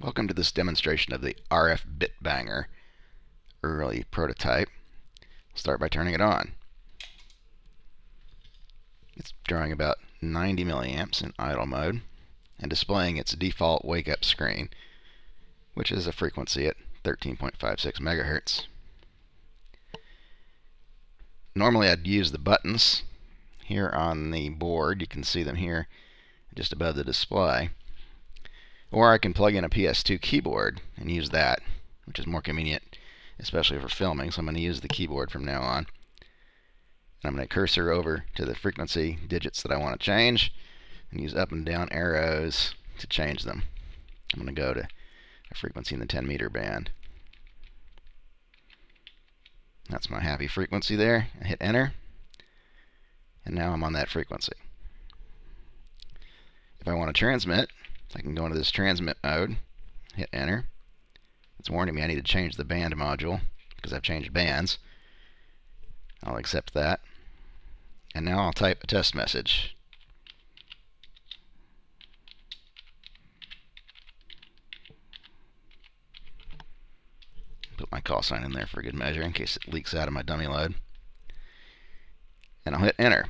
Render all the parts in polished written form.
Welcome to this demonstration of the RFBitBanger early prototype. I'll start by turning it on. It's drawing about 90 milliamps in idle mode and displaying its default wake-up screen, which is a frequency at 13.56 megahertz. Normally I'd use the buttons here on the board. You can see them here just above the display. Or I can plug in a PS2 keyboard and use that, which is more convenient, especially for filming. So I'm going to use the keyboard from now on. And I'm going to cursor over to the frequency digits that I want to change and use up and down arrows to change them. I'm going to go to a frequency in the 10 meter band. That's my happy frequency there. I hit enter, and now I'm on that frequency. If I want to transmit, I can go into this transmit mode, hit enter. It's warning me I need to change the band module because I've changed bands. I'll accept that. And now I'll type a test message. Put my call sign in there for good measure in case it leaks out of my dummy load. And I'll hit enter.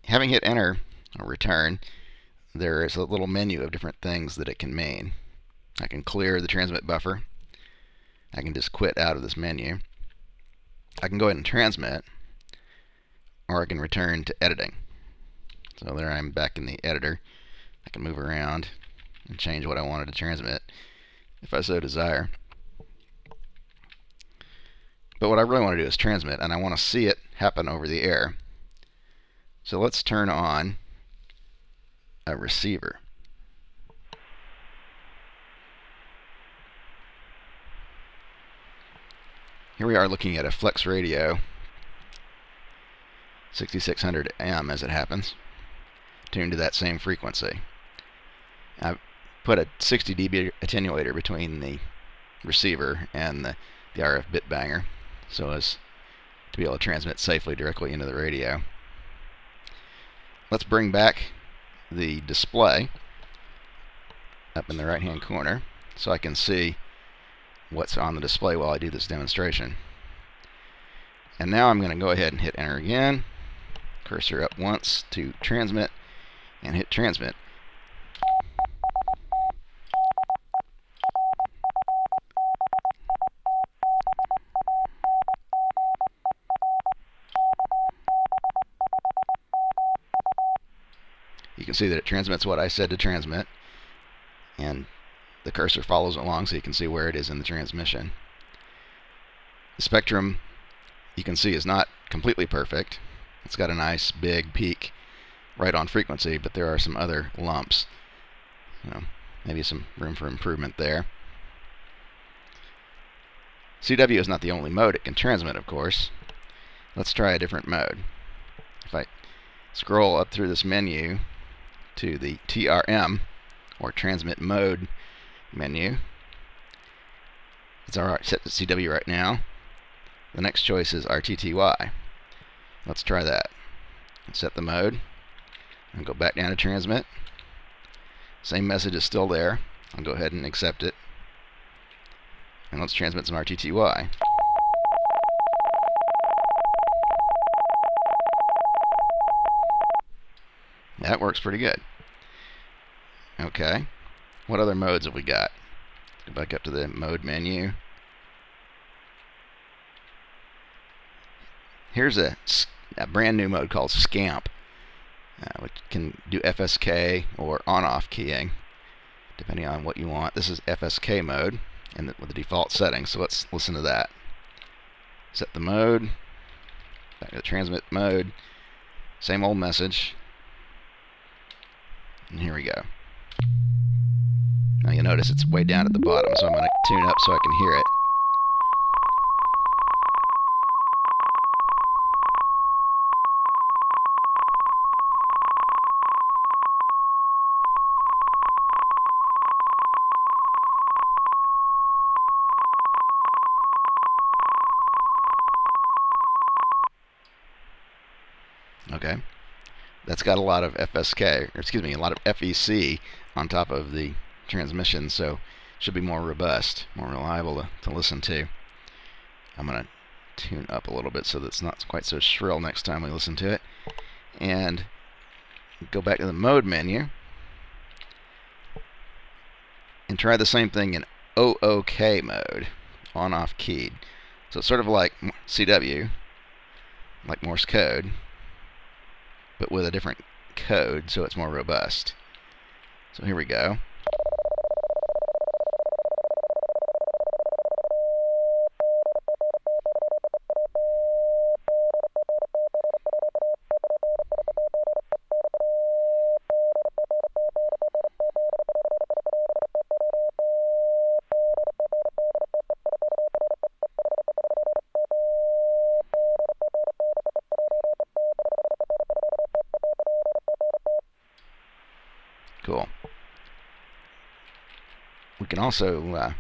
Having hit enter or return, there is a little menu of different things that it can mean. I can clear the transmit buffer. I can just quit out of this menu. I can go ahead and transmit, or I can return to editing. So there I'm back in the editor. I can move around and change what I wanted to transmit if I so desire. But what I really want to do is transmit, and I want to see it happen over the air. So let's turn on a receiver. Here we are looking at a flex radio 6600M, as it happens, tuned to that same frequency. I've put a 60 dB attenuator between the receiver and the RFBitBanger so as to be able to transmit safely directly into the radio. Let's bring back the display up in the right hand corner so I can see what's on the display while I do this demonstration. And now I'm going to go ahead and hit enter again, cursor up once to transmit, and hit transmit. You can see that it transmits what I said to transmit, and the cursor follows along so you can see where it is in the transmission. The spectrum, you can see, is not completely perfect. It's got a nice big peak right on frequency, but there are some other lumps. Maybe some room for improvement there. CW is not the only mode it can transmit, of course. Let's try a different mode. If I scroll up through this menu to the TRM, or transmit mode menu, it's alright set to CW right now. The next choice is RTTY. Let's try that. Set the mode and go back down to transmit. Same message is still there. I'll go ahead and accept it. And let's transmit some RTTY. That works pretty good. Okay, what other modes have we got? Go back up to the mode menu. Here's a brand new mode called Scamp, which can do FSK or on-off keying, depending on what you want. This is FSK mode and with the default settings, so let's listen to that. Set the mode, back to the transmit mode, same old message. And here we go. Now you'll notice it's way down at the bottom, so I'm going to tune up so I can hear it. Okay. That's got a lot of FSK, or excuse me, a lot of FEC on top of the transmission, so it should be more robust, more reliable to listen to. I'm going to tune up a little bit so that it's not quite so shrill next time we listen to it. And go back to the mode menu and try the same thing in OOK mode, on-off keyed. So it's sort of like CW, like Morse code, but with a different code, so it's more robust. So here we go. Cool. We can also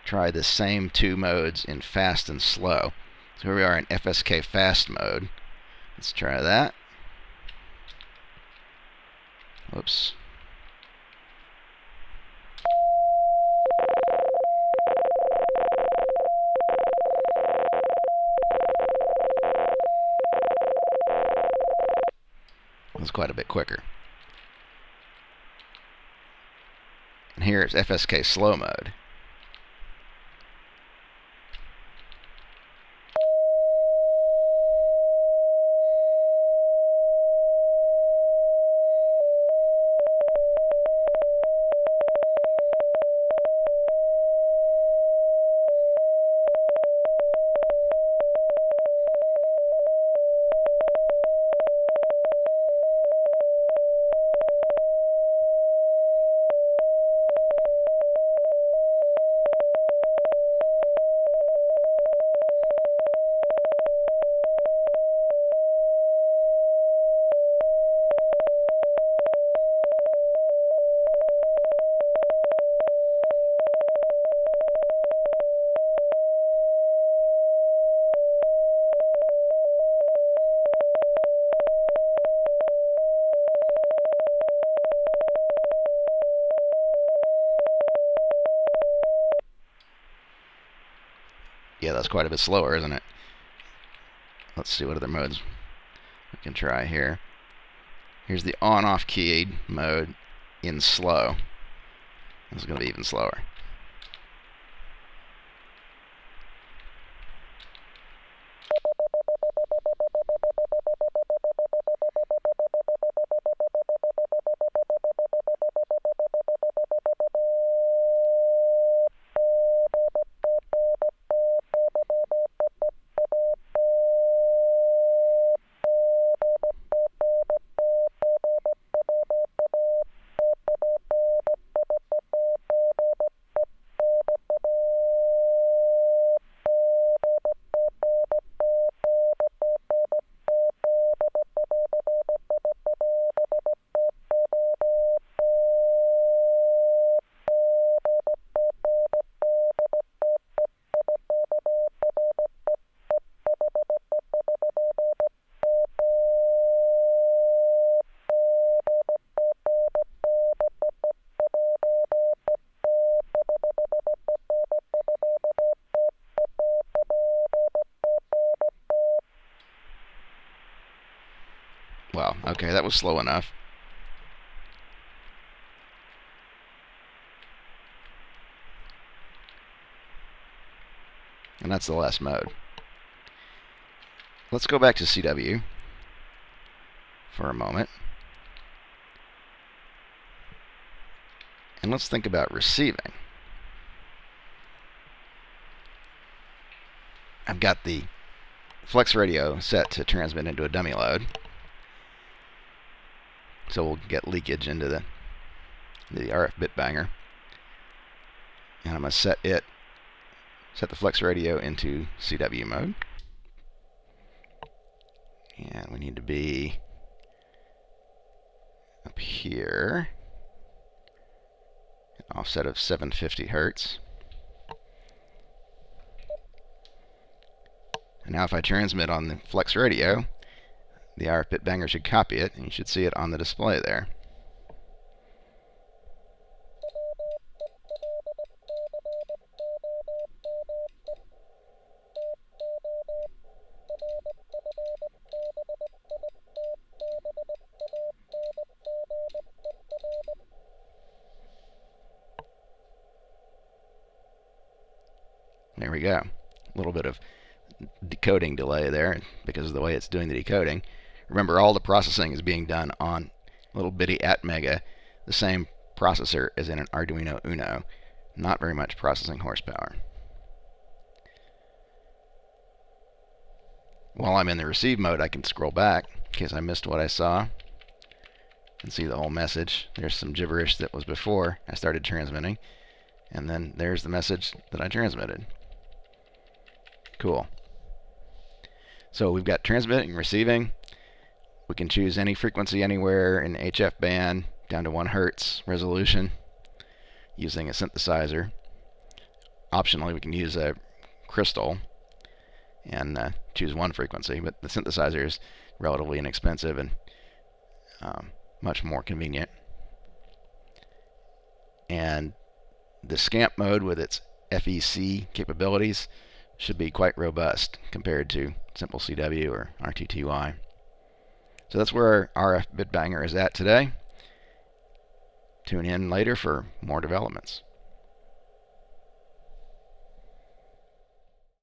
try the same two modes in fast and slow. So here we are in FSK fast mode. Let's try that. Whoops. It's quite a bit quicker. And here it's FSK slow mode. Yeah, that's quite a bit slower, isn't it? Let's see what other modes we can try here. Here's the on-off keyed mode in slow. This is going to be even slower. Well, okay, that was slow enough. And that's the last mode. Let's go back to CW for a moment. And let's think about receiving. I've got the flex radio set to transmit into a dummy load. So we'll get leakage into the RFBitBanger. And I'm going to set the flex radio into CW mode. And we need to be up here. An offset of 750 hertz. And now if I transmit on the flex radio, the RFBitBanger should copy it, and you should see it on the display there. There we go. A little bit of decoding delay there because of the way it's doing the decoding. Remember, all the processing is being done on little bitty Atmega, the same processor as in an Arduino Uno. Not very much processing horsepower. While I'm in the receive mode, I can scroll back in case I missed what I saw and see the whole message. There's some gibberish that was before I started transmitting, and then there's the message that I transmitted. Cool. So we've got transmitting and receiving. We can choose any frequency anywhere in HF band down to 1 Hertz resolution using a synthesizer. Optionally, we can use a crystal and choose one frequency, but the synthesizer is relatively inexpensive and much more convenient. And the SCAMP mode with its FEC capabilities should be quite robust compared to simple CW or RTTY. So that's where our RFBitBanger is at today. Tune in later for more developments.